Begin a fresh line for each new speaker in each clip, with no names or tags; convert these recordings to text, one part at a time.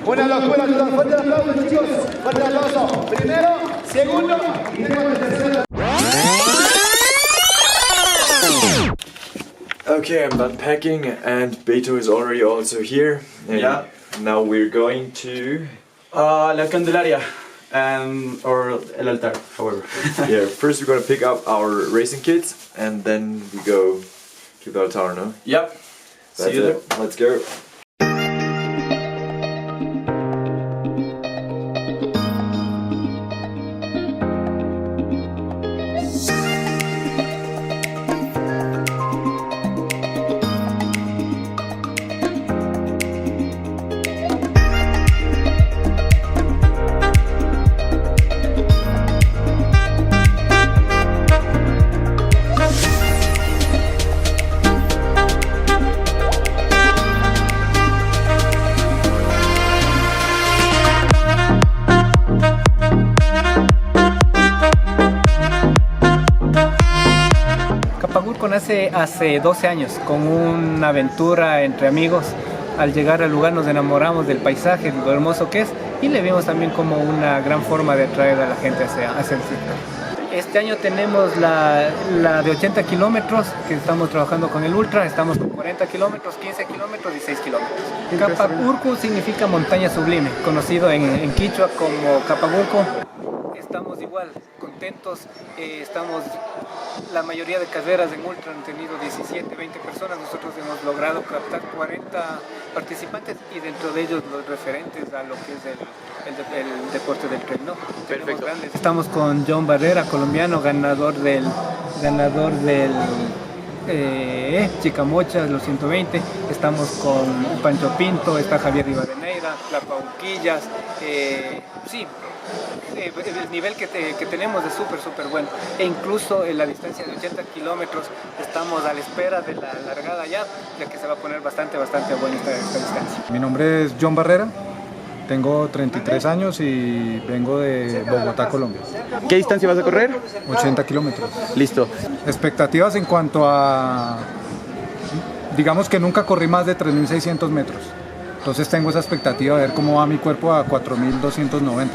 Una locura total. Fuerte el aplauso, chicos. Fuerte el aplauso. Primero, segundo y tenemos el tercero.
Okay, I'm done packing and Beto is already also here. And
Yeah.
now we're going to...
La Candelaria or el altar, however.
yeah, first we're gonna pick up our racing kits and then we go to the altar, no?
Yep.
That's
See you there.
it. Let's go.
Capagurco nace hace 12 años con una aventura entre amigos. Al llegar al lugar nos enamoramos del paisaje, de lo hermoso que es, y le vimos también como una gran forma de atraer a la gente hacia el sector. Este año tenemos la de 80 kilómetros, que estamos trabajando con el Ultra. Estamos con 40 kilómetros, 15 kilómetros y 6 kilómetros. Capagurco significa montaña sublime, conocido en Quichua como Capagurco. Estamos igual, contentos, la mayoría de carreras en Ultra han tenido 17, 20 personas, nosotros hemos logrado captar 40 participantes y dentro de ellos los referentes a lo que es el deporte del trail, ¿no?
Perfecto.
Estamos con John Barrera, colombiano, ganador del Chicamocha, los 120. Estamos con Pancho Pinto, está Javier Rivadeneira, La Pauquillas, sí. El nivel que tenemos es súper bueno, e incluso en la distancia de 80 kilómetros estamos a la espera de la largada ya que se va a poner bastante buena esta distancia.
Mi nombre es John Barrera, tengo 33 años y vengo de Bogotá, Colombia.
¿Qué distancia vas a correr?
80 kilómetros.
Listo.
Expectativas en cuanto a, digamos que nunca corrí más de 3.600 metros, entonces tengo esa expectativa de ver cómo va mi cuerpo a 4.290.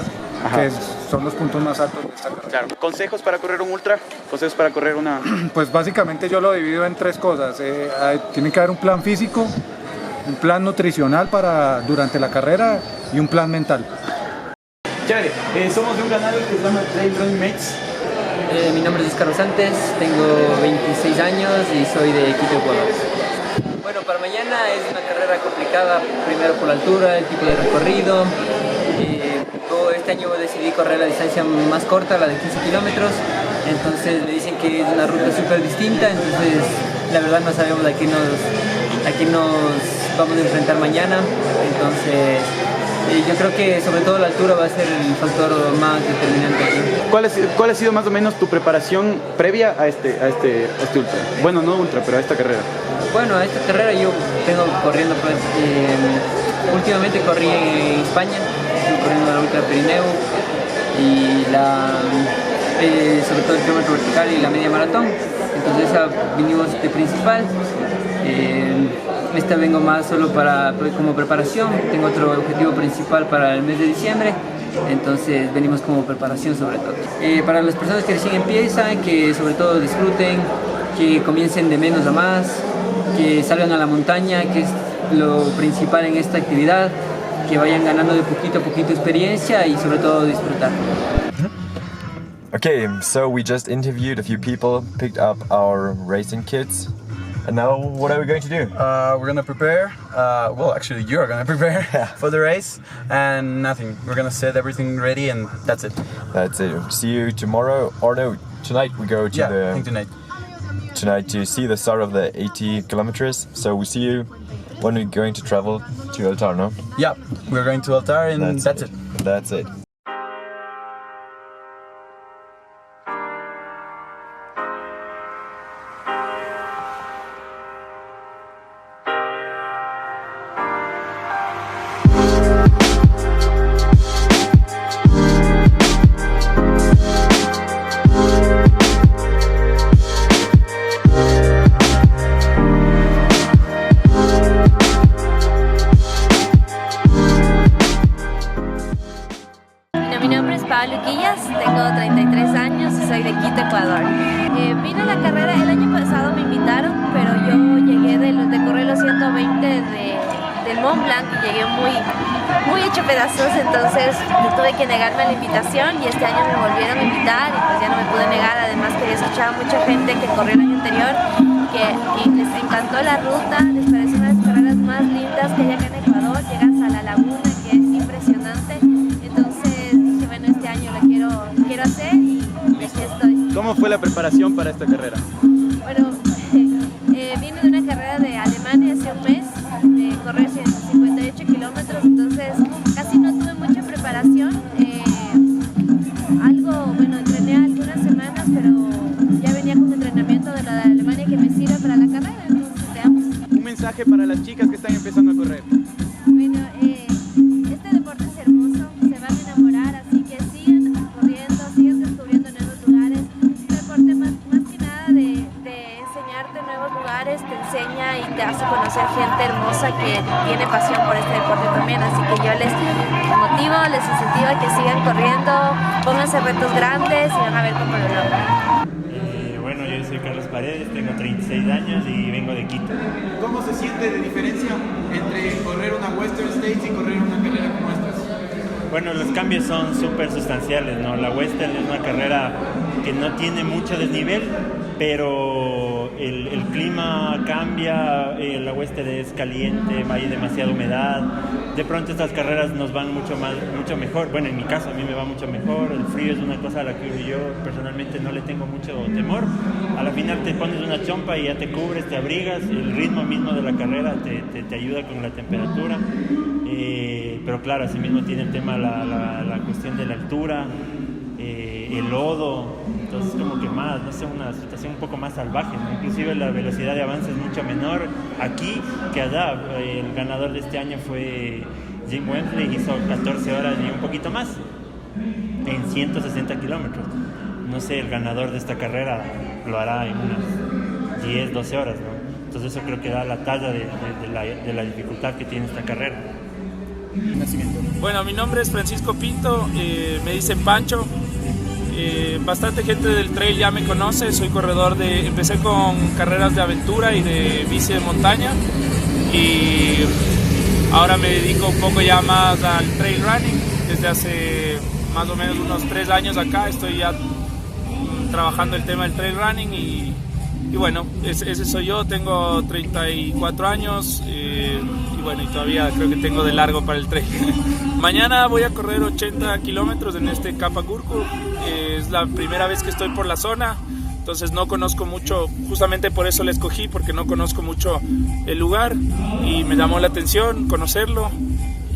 Que son los puntos más altos de esta carrera.
Claro. ¿Consejos para correr un ultra? ¿Consejos para correr una...?
Pues básicamente yo lo divido en tres cosas. Tiene que haber un plan físico, un plan nutricional para durante la carrera y un plan mental.
Chévere. Somos de un canal que se llama Trail Running Mates.
Mi nombre es Oscar Rosantes, tengo 26 años y soy de Quito, Ecuador. Bueno, para mañana es una carrera complicada, primero por la altura, el tipo de recorrido. Este año decidí correr la distancia más corta, la de 15 kilómetros, entonces me dicen que es una ruta súper distinta, entonces la verdad no sabemos a qué nos vamos a enfrentar mañana, entonces yo creo que sobre todo la altura va a ser el factor más determinante aquí.
¿Cuál ha sido más o menos tu preparación previa a este ultra? Bueno, no ultra, pero a esta carrera.
Bueno, a esta carrera yo tengo corriendo, pues, últimamente corrí en España, estoy corriendo la Ultra Pirineo y sobre todo el kilómetro vertical y la media maratón, entonces esa vinimos de principal. Esta vengo más solo como preparación, tengo otro objetivo principal para el mes de diciembre, entonces venimos como preparación sobre todo. Para las personas que recién empiezan, que sobre todo disfruten, que comiencen de menos a más, que salgan a la montaña, que es lo principal en esta actividad, que vayan ganando de poquito a poquito experiencia y sobre todo disfrutar.
Okay, so we just interviewed a few people, picked up our racing kits, and now what are we going to do?
We're gonna prepare, well actually you're gonna prepare for the race and nothing. We're gonna set everything ready and that's it.
That's it. See you tomorrow, or no, tonight we go to
I think tonight
to see the start of the 80 kilometers. So we see you when we're going to travel to Altar, no?
Yeah, we're going to Altar and that's it.
That's it.
Pablo Quillas, tengo 33 años y soy de Quito, Ecuador. Vine a la carrera, el año pasado me invitaron, pero yo llegué de correr los 120 del Mont Blanc y llegué muy hecho pedazos, entonces tuve que negarme a la invitación y este año me volvieron a invitar y pues ya no me pude negar, además que había escuchado a mucha gente que corrió el año anterior y les encantó la ruta, les pareció una de las carreras más lindas que hay acá en Ecuador, llegas a la laguna que es impresionante, entonces dije bueno, este año lo quiero hacer y aquí estoy.
¿Cómo fue la preparación para esta carrera?
Bueno, vine de una carrera de Alemania hace un mes, de correr 158 kilómetros, entonces casi no tuve mucha preparación. Entrené algunas semanas, pero ya venía con entrenamiento de la de Alemania que me sirve para la carrera, entonces veamos.
Un mensaje para las chicas que están empezando a correr.
Bueno, este deporte es hermoso, se van a enamorar, así que sigan corriendo, sigan descubriendo nuevos lugares. Es un deporte más que nada de enseñarte nuevos lugares, te enseña y te hace conocer gente hermosa que tiene pasión por este deporte también, así que yo les motivo, les incentivo a que sigan corriendo, pónganse retos grandes y van a ver cómo lo logran.
Bueno, yo soy Carlos Paredes, tengo 36 años y vengo de Quito.
¿Cómo se siente de diferencia entre correr una Western States y correr una carrera como esta?
Bueno, los cambios son súper sustanciales, ¿no? La Western es una carrera que no tiene mucho desnivel, pero el clima cambia, la Western es caliente, hay demasiada humedad. De pronto estas carreras nos van mucho mejor. Bueno, en mi caso a mí me va mucho mejor. El frío es una cosa a la que yo personalmente no le tengo mucho temor. A la final te pones una chompa y ya te cubres, te abrigas. El ritmo mismo de la carrera te ayuda con la temperatura. Pero claro, así mismo tiene el tema la cuestión de la altura, el lodo. Entonces como que más, no sé, una situación un poco más salvaje, ¿no? Inclusive la velocidad de avance es mucho menor aquí que allá. El ganador de este año fue Jim Wembley, hizo 14 horas y un poquito más en 160 kilómetros. No sé, el ganador de esta carrera lo hará en unas 10, 12 horas, ¿no? Entonces eso creo que da la talla de la dificultad que tiene esta carrera.
Bueno, mi nombre es Francisco Pinto, me dicen Pancho. Bastante gente del trail ya me conoce, soy corredor empecé con carreras de aventura y de bici de montaña y ahora me dedico un poco ya más al trail running. Desde hace más o menos unos 3 años acá estoy ya trabajando el tema del trail running y bueno, ese soy yo, tengo 34 años y bueno, y todavía creo que tengo de largo para el trail. Mañana voy a correr 80 kilómetros en este Kapa Gurku, es la primera vez que estoy por la zona, entonces no conozco mucho, justamente por eso la escogí, porque no conozco mucho el lugar y me llamó la atención conocerlo,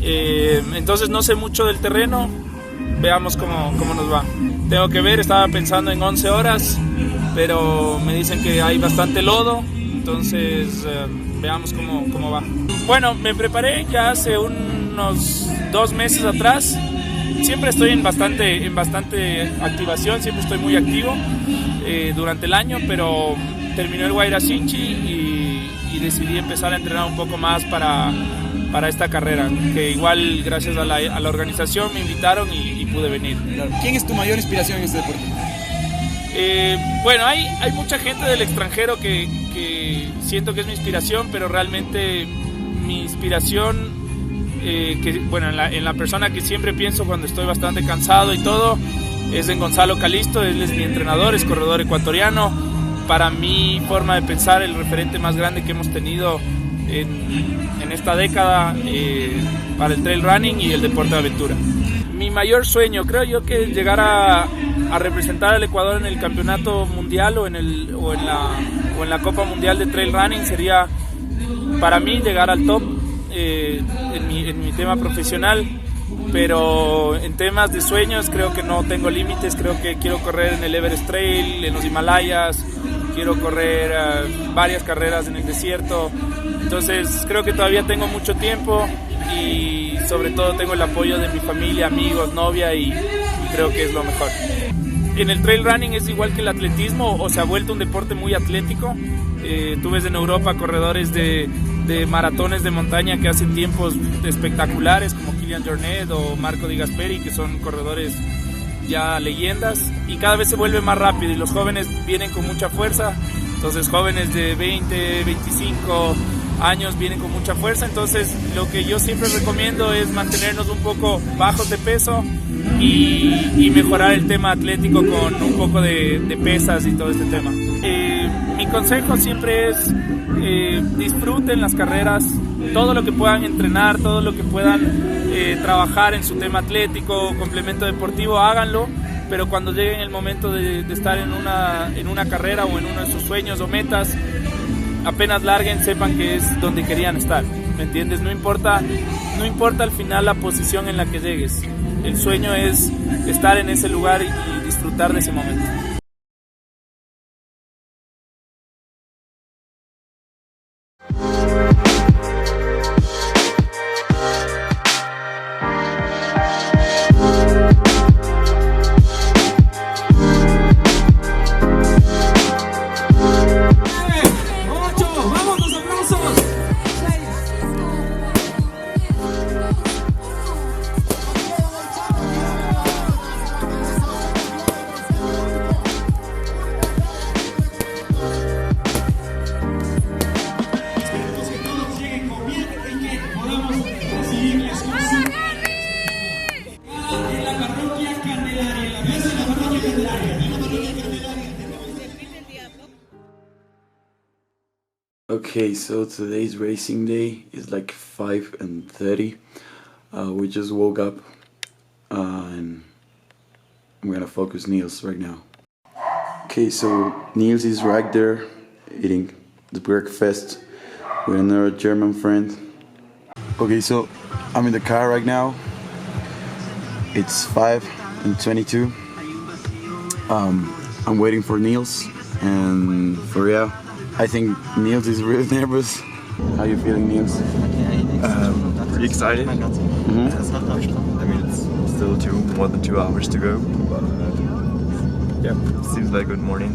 entonces no sé mucho del terreno, veamos cómo nos va. Tengo que ver, estaba pensando en 11 horas, pero me dicen que hay bastante lodo, entonces veamos cómo va. Bueno, me preparé ya hace unos 2 meses atrás. Siempre estoy en bastante activación, siempre estoy muy activo durante el año, pero terminó el Guairachichi y decidí empezar a entrenar un poco más para esta carrera, que igual gracias a la organización me invitaron y pude venir.
¿Quién es tu mayor inspiración en este deporte?
Bueno, hay mucha gente del extranjero que siento que es mi inspiración, pero realmente mi inspiración, en la persona que siempre pienso cuando estoy bastante cansado y todo, es en Gonzalo Calisto. Él es mi entrenador, es corredor ecuatoriano. Para mi forma de pensar, el referente más grande que hemos tenido en esta década para el trail running y el deporte de aventura. Mi mayor sueño, creo yo, que llegar a representar al Ecuador en el campeonato mundial o en la Copa Mundial de Trail Running sería para mí llegar al top en mi tema profesional, pero en temas de sueños creo que no tengo límites. Creo que quiero correr en el Everest Trail, en los Himalayas, quiero correr varias carreras en el desierto, entonces creo que todavía tengo mucho tiempo y sobre todo tengo el apoyo de mi familia, amigos, novia y creo que es lo mejor. En el trail running es igual que el atletismo, o se ha vuelto un deporte muy atlético. Tú ves en Europa corredores de maratones de montaña que hacen tiempos espectaculares como Kilian Jornet o Marco Di Gasperi, que son corredores ya leyendas, y cada vez se vuelve más rápido y los jóvenes vienen con mucha fuerza. Entonces jóvenes de 20, 25 años vienen con mucha fuerza. Entonces lo que yo siempre recomiendo es mantenernos un poco bajos de peso y mejorar el tema atlético con un poco de pesas y todo este tema. Mi consejo siempre es disfruten las carreras, todo lo que puedan entrenar, todo lo que puedan trabajar en su tema atlético, complemento deportivo, háganlo. Pero cuando lleguen el momento de estar en una carrera o en uno de sus sueños o metas, apenas larguen, sepan que es donde querían estar, ¿me entiendes? No importa al final la posición en la que llegues, el sueño es estar en ese lugar y disfrutar de ese momento.
Okay, so today's racing day is like 5:30. We just woke up and I'm gonna focus Niels right now. Okay, so Niels is right there eating the breakfast with another German friend. Okay, so I'm in the car right now. It's 5:22. I'm waiting for Niels and for I think Niels is really nervous. How are you feeling, Niels?
Pretty excited. I mean, it's still more than 2 hours to go, but yeah, seems like a good morning.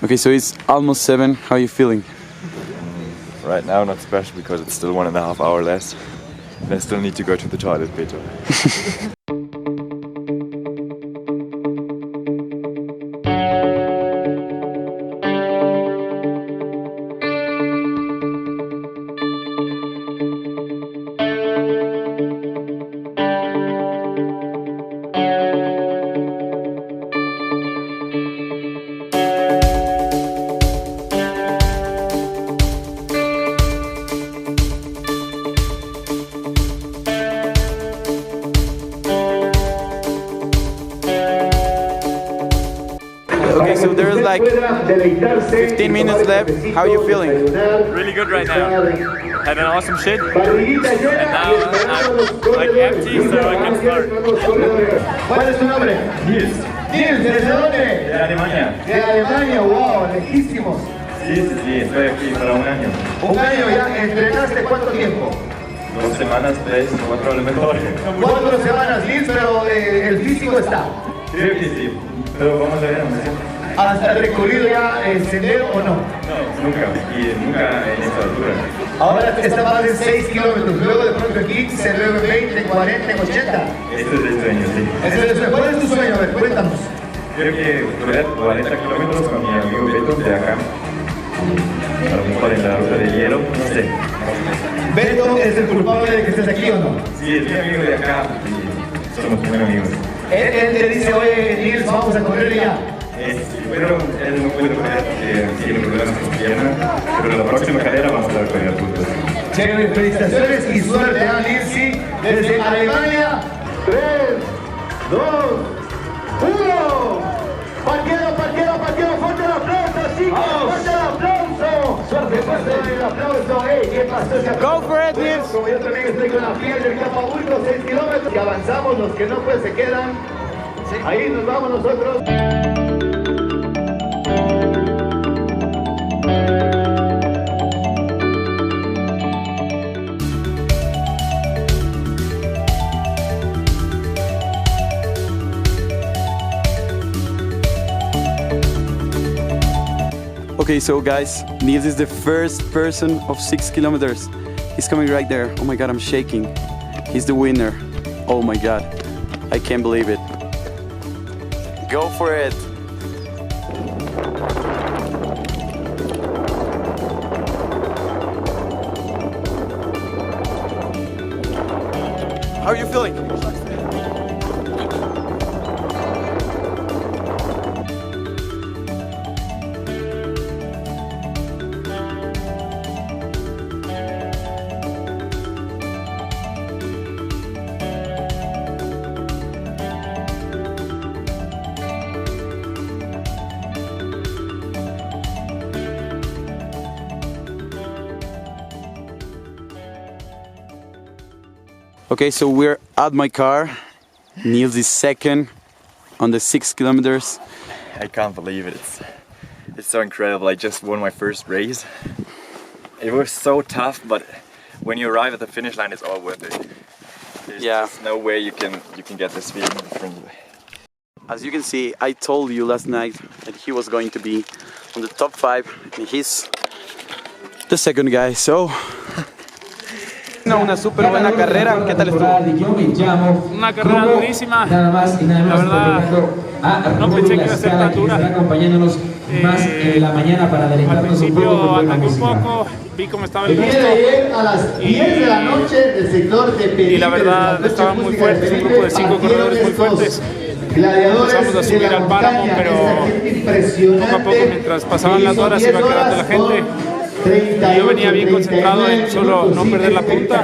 Okay, so it's almost 7. How are you feeling?
Right now, not special because it's still 1.5 hours left. And I still need to go to the toilet, Peter.
Okay, so there's like 15 minutes left. How are you feeling?
Really good right now. Had an awesome shit, and now I'm like empty, so I can start.
¿Cuál es tu nombre?
Nils.
Nils, ¿desde dónde?
De Alemania.
De Alemania, wow, lejísimos.
Sí, estoy aquí para un año.
Un año ya, ¿entrenaste cuánto tiempo?
2 semanas, 3, 4 a lo mejor.
4 semanas, Nils, pero el físico está.
Creo que sí, pero vamos a ver.
¿Has recorrido ya el sendero o no?
No, nunca, y nunca en esta altura.
Ahora está más de 6 kilómetros, luego de pronto 15, luego 20, 40, 80.
Este es el sueño, sí.
¿Cuál es tu sueño? A ver, cuéntanos.
Creo que correr 40 kilómetros con mi amigo Beto de acá. A lo mejor en la ruta de hielo, no sé.
¿Beto es el culpable de que estés aquí o no?
Sí, es mi amigo de acá y somos muy amigos.
Él te dice, oye, Nils, vamos a correr ya.
Pero él no puede correr porque tiene problemas con su pierna, pero la próxima carrera vamos a correr juntos.
Chévere, felicitaciones y suerte a Nilsi desde Alemania. 3, 2, 1. Parquero, fuerte el aplauso, chicos, fuerte el aplauso. Fuerte el aplauso, ¿qué pasó?
Go for it, Nils.
Como yo también estoy con la piel del Capabulto, 6 kilómetros. Y avanzamos, los que no pues se quedan. Ahí nos vamos nosotros.
Okay, so guys, Nils is the first person of 6 kilometers. He's coming right there. Oh my God, I'm shaking. He's the winner. Oh my God, I can't believe it. Go for it. How are you feeling? Okay, so we're at my car. Nils is second on the 6 kilometers.
I can't believe it. It's so incredible. I just won my first race. It was so tough, but when you arrive at the finish line, it's all worth it. There's just no way you can get this feeling from you.
As you can see, I told you last night that he was going to be on the top 5, and he's the second guy. So una súper buena carrera. ¿Qué tal estuvo?
Una carrera durísima. La verdad, no pensé que iba a ser tan dura. Al principio ataqué un poco, vi cómo estaba el piso.
A las 10 de la noche del sector de Perique.
Y la verdad, estaban muy fuertes, un grupo de 5 corredores muy fuertes. Empezamos a subir al páramo, pero poco a poco, mientras pasaban las horas, iba quedando la gente. Y yo venía bien concentrado en solo no perder la punta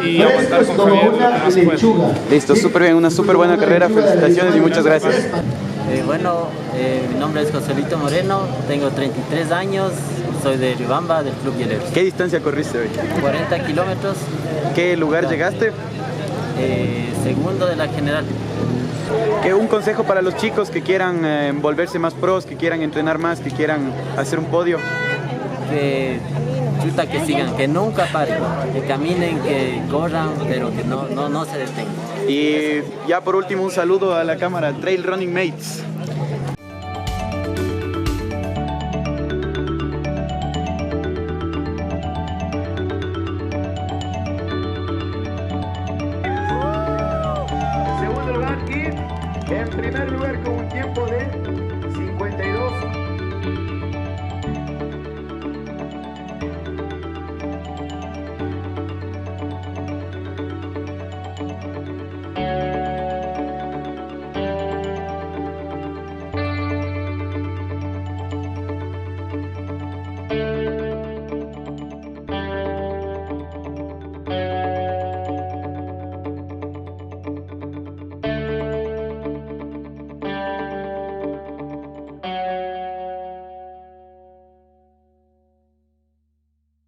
y aguantar con Javier lo que más pueda.
Listo, súper bien, una súper buena carrera. Felicitaciones y muchas gracias.
Mi nombre es Joselito Moreno, tengo 33 años, soy de Riobamba, del Club Hieleros.
¿Qué distancia corriste hoy?
40 kilómetros.
¿Qué lugar llegaste?
Segundo de la general.
Un consejo para los chicos que quieran volverse más pros, que quieran entrenar más, que quieran hacer un podio.
Que sigan, que nunca paren, que caminen, que corran, pero que no se detengan.
Y ya por último un saludo a la cámara, Trail Running Mates.